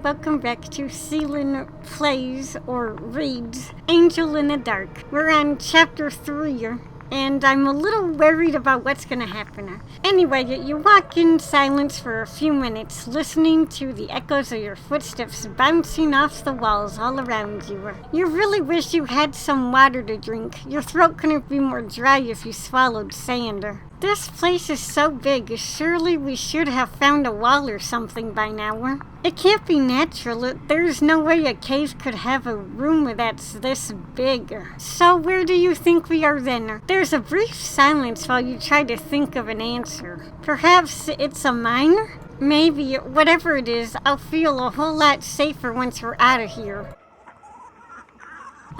welcome back to Celine Plays or Reads Angel in the Dark. We're on chapter 3, and I'm a little worried about what's gonna happen. Anyway, you walk in silence for a few minutes, listening to the echoes of your footsteps bouncing off the walls all around you. You really wish you had some water to drink. Your throat couldn't be more dry if you swallowed sand. This place is so big, surely we should have found a wall or something by now. It can't be natural. There's no way a cave could have a room that's this big. So where do you think we are then? There's a brief silence while you try to think of an answer. Perhaps it's a mine? Maybe. Whatever it is, I'll feel a whole lot safer once we're out of here.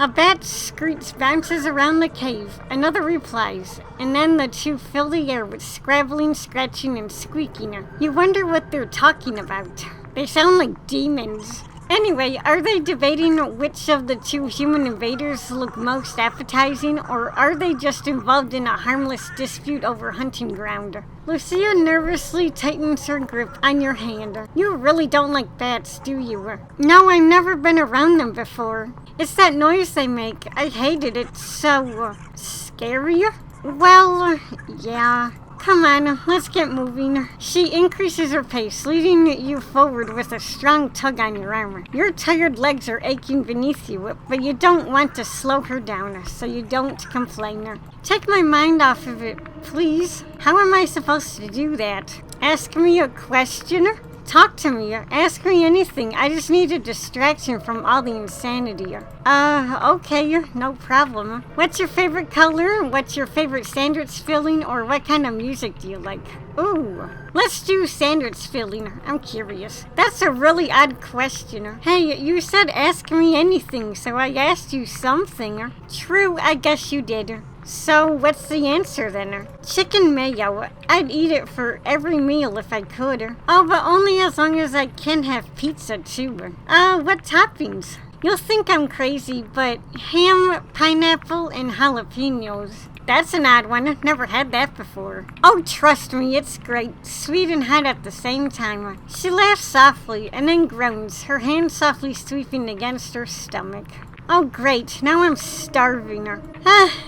A bat's screech bounces around the cave, another replies, and then the two fill the air with scrabbling, scratching, and squeaking. You wonder what they're talking about. They sound like demons. Anyway, are they debating which of the two human invaders look most appetizing, or are they just involved in a harmless dispute over hunting ground? Lucia nervously tightens her grip on your hand. You really don't like bats, do you? No, I've never been around them before. It's that noise they make. I hated it. So, scary? Well, yeah. Come on, let's get moving. She increases her pace, leading you forward with a strong tug on your arm. Your tired legs are aching beneath you, but you don't want to slow her down, so you don't complain. Take my mind off of it, please. How am I supposed to do that? Ask me a question? Talk to me. Ask me anything. I just need a distraction from all the insanity. Okay, no problem. What's your favorite color? What's your favorite sandwich filling? Or what kind of music do you like? Ooh, let's do sandwich filling. I'm curious. That's a really odd question. Hey, you said ask me anything, so I asked you something. True, I guess you did. So, what's the answer then? Chicken mayo. I'd eat it for every meal if I could. Oh, but only as long as I can have pizza too. What toppings? You'll think I'm crazy, but ham, pineapple, and jalapenos. That's an odd one. I've never had that before. Oh, trust me, it's great. Sweet and hot at the same time. She laughs softly and then groans, her hand softly sweeping against her stomach. Oh, great. Now I'm starving.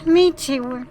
Me too.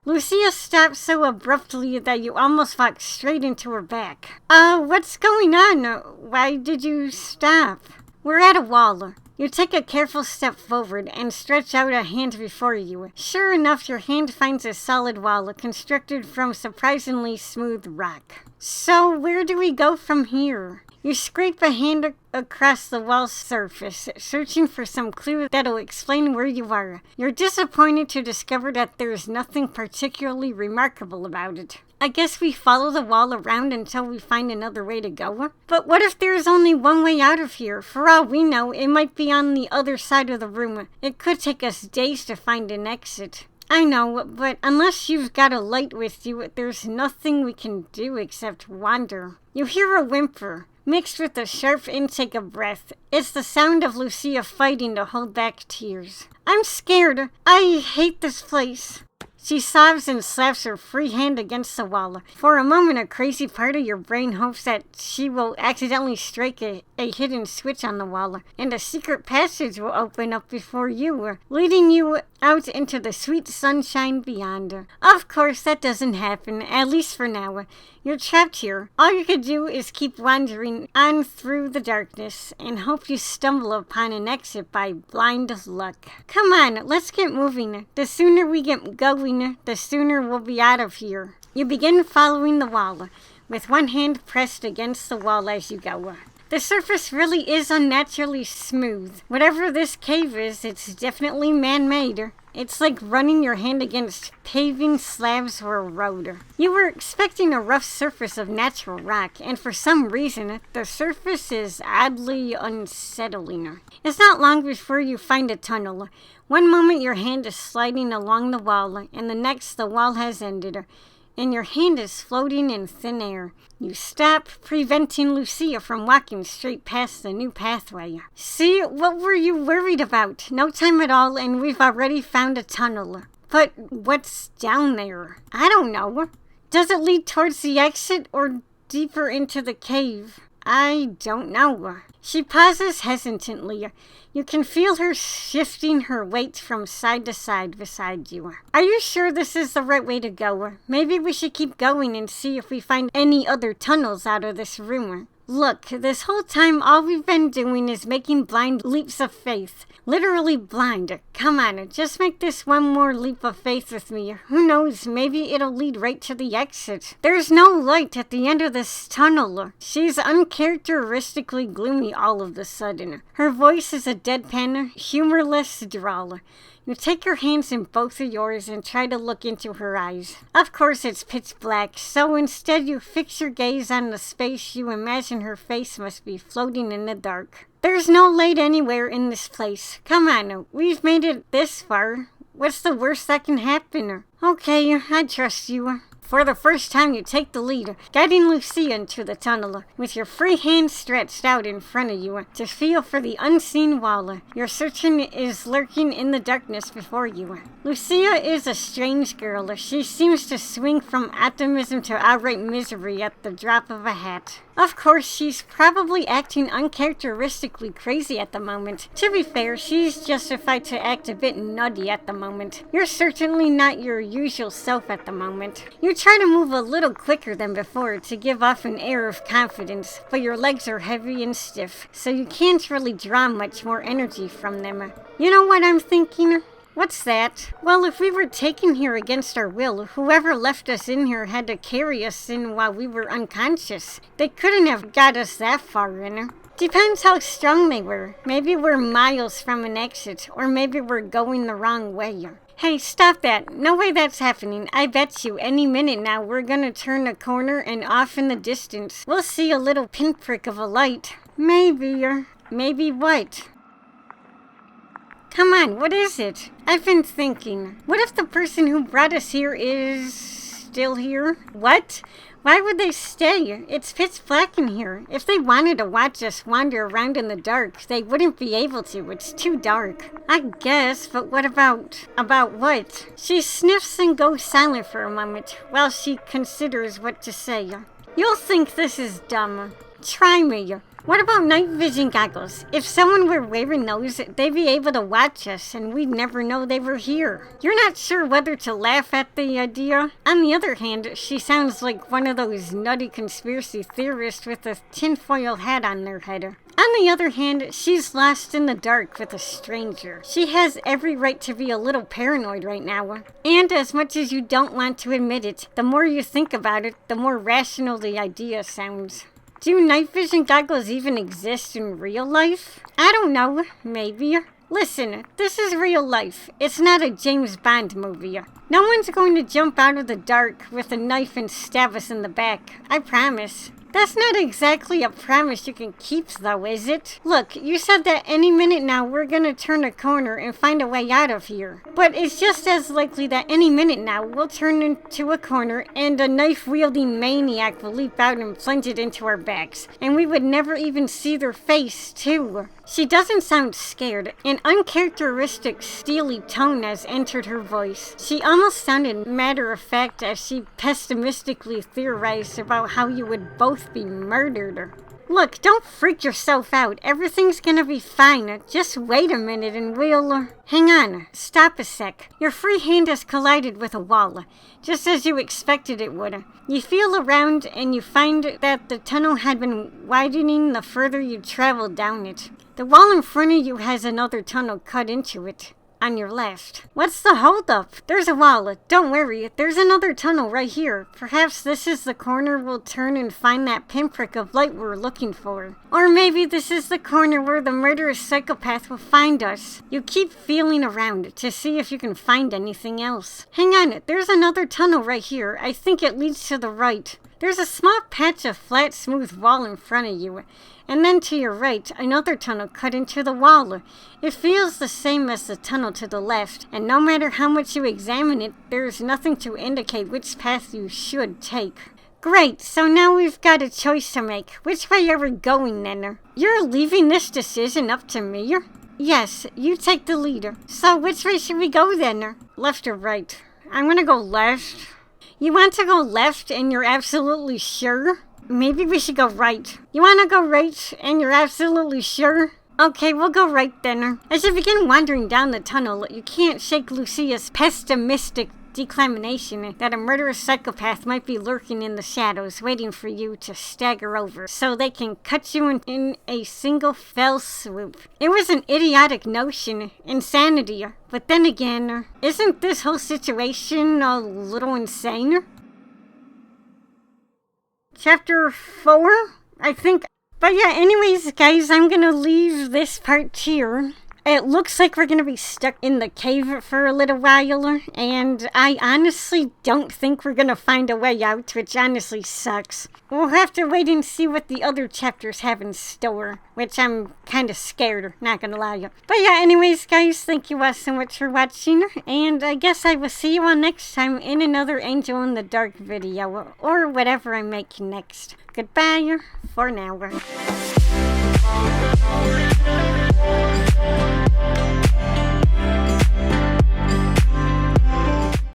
Lucia stops so abruptly that you almost walk straight into her back. What's going on? Why did you stop? We're at a wall. You take a careful step forward and stretch out a hand before you. Sure enough, your hand finds a solid wall constructed from surprisingly smooth rock. So, where do we go from here? You scrape a hand across the wall's surface, searching for some clue that'll explain where you are. You're disappointed to discover that there's nothing particularly remarkable about it. I guess we follow the wall around until we find another way to go. But what if there's only one way out of here? For all we know, it might be on the other side of the room. It could take us days to find an exit. I know, but unless you've got a light with you, there's nothing we can do except wander. You hear a whimper, mixed with a sharp intake of breath. It's the sound of Lucia fighting to hold back tears. I'm scared. I hate this place. She sobs and slaps her free hand against the wall. For a moment, a crazy part of your brain hopes that she will accidentally strike a hidden switch on the wall, and a secret passage will open up before you, leading you out into the sweet sunshine beyond. Of course, that doesn't happen, at least for now. You're trapped here. All you can do is keep wandering on through the darkness and hope you stumble upon an exit by blind luck. Come on, let's get moving. The sooner we get going, the sooner we'll be out of here. You begin following the wall, with one hand pressed against the wall as you go. The surface really is unnaturally smooth. Whatever this cave is, it's definitely man-made. It's like running your hand against paving slabs or a road. You were expecting a rough surface of natural rock, and for some reason, the surface is oddly unsettling. It's not long before you find a tunnel. One moment your hand is sliding along the wall, and the next the wall has ended, and your hand is floating in thin air. You stop, preventing Lucia from walking straight past the new pathway. See, what were you worried about? No time at all, and we've already found a tunnel. But what's down there? I don't know. Does it lead towards the exit or deeper into the cave? I don't know. She pauses hesitantly. You can feel her shifting her weight from side to side beside you. Are you sure this is the right way to go? Maybe we should keep going and see if we find any other tunnels out of this room. Look, this whole time all we've been doing is making blind leaps of faith. Literally blind. Come on, just make this one more leap of faith with me. Who knows, maybe it'll lead right to the exit. There's no light at the end of this tunnel. She's uncharacteristically gloomy all of a sudden. Her voice is a deadpan, humorless drawl. You take her hands in both of yours and try to look into her eyes. Of course it's pitch black, so instead you fix your gaze on the space you imagine her face must be floating in the dark. There's no light anywhere in this place. Come on, we've made it this far. What's the worst that can happen? Okay, I trust you. For the first time, you take the lead, guiding Lucia into the tunnel, with your free hand stretched out in front of you to feel for the unseen wall. Your searching is lurking in the darkness before you. Lucia is a strange girl. She seems to swing from optimism to outright misery at the drop of a hat. Of course, she's probably acting uncharacteristically crazy at the moment. To be fair, she's justified to act a bit nutty at the moment. You're certainly not your usual self at the moment. You try to move a little quicker than before to give off an air of confidence, but your legs are heavy and stiff, so you can't really draw much more energy from them. You know what I'm thinking? What's that? Well, if we were taken here against our will, whoever left us in here had to carry us in while we were unconscious. They couldn't have got us that far in. Depends how strong they were. Maybe we're miles from an exit, or maybe we're going the wrong way. Hey, stop that. No way that's happening. I bet you any minute now we're gonna turn a corner and off in the distance we'll see a little pinprick of a light. Maybe what? Come on, what is it? I've been thinking. What if the person who brought us here is still here? What? Why would they stay? It's pitch black in here. If they wanted to watch us wander around in the dark, they wouldn't be able to. It's too dark. I guess, but what about... About what? She sniffs and goes silent for a moment while she considers what to say. You'll think this is dumb. Try me. What about night vision goggles? If someone were wearing those, they'd be able to watch us and we'd never know they were here. You're not sure whether to laugh at the idea? On the other hand, she sounds like one of those nutty conspiracy theorists with a tinfoil hat on their head. On the other hand, she's lost in the dark with a stranger. She has every right to be a little paranoid right now. And as much as you don't want to admit it, the more you think about it, the more rational the idea sounds. Do night vision goggles even exist in real life? I don't know. Maybe. Listen, this is real life. It's not a James Bond movie. No one's going to jump out of the dark with a knife and stab us in the back. I promise. That's not exactly a promise you can keep, though, is it? Look, you said that any minute now we're gonna turn a corner and find a way out of here. But it's just as likely that any minute now we'll turn into a corner and a knife-wielding maniac will leap out and plunge it into our backs. And we would never even see their face, too. She doesn't sound scared. An uncharacteristic steely tone has entered her voice. She almost sounded matter-of-fact as she pessimistically theorized about how you would both be murdered. Look, don't freak yourself out. Everything's gonna be fine. Just wait a minute and we'll... Hang on. Stop a sec. Your free hand has collided with a wall, just as you expected it would. You feel around and you find that the tunnel had been widening the further you traveled down it. The wall in front of you has another tunnel cut into it. On your left. What's the holdup? There's a wall. Don't worry. There's another tunnel right here. Perhaps this is the corner we'll turn and find that pinprick of light we're looking for. Or maybe this is the corner where the murderous psychopath will find us. You keep feeling around to see if you can find anything else. Hang on. There's another tunnel right here. I think it leads to the right. There's a small patch of flat, smooth wall in front of you. And then to your right, another tunnel cut into the wall. It feels the same as the tunnel to the left, and no matter how much you examine it, there is nothing to indicate which path you should take. Great, so now we've got a choice to make. Which way are we going then? You're leaving this decision up to me? Yes, you take the lead. So which way should we go then? Left or right? I'm gonna go left. You want to go left and you're absolutely sure? maybe we should go right. You wanna go right, and you're absolutely sure? Okay, we'll go right then. As you begin wandering down the tunnel, you can't shake Lucia's pessimistic declaration that a murderous psychopath might be lurking in the shadows, waiting for you to stagger over, so they can cut you in a single fell swoop. It was an idiotic notion, insanity, but then again, isn't this whole situation a little insane? Chapter 4, I think. But yeah, anyways, guys, I'm gonna leave this part here. It looks like we're gonna be stuck in the cave for a little while, and I honestly don't think we're gonna find a way out, which honestly sucks. We'll have to wait and see what the other chapters have in store, which I'm kinda scared, not gonna lie. But yeah, anyways, guys, thank you all so much for watching, and I guess I will see you all next time in another Angel in the Dark video, or whatever I make next. Goodbye for now.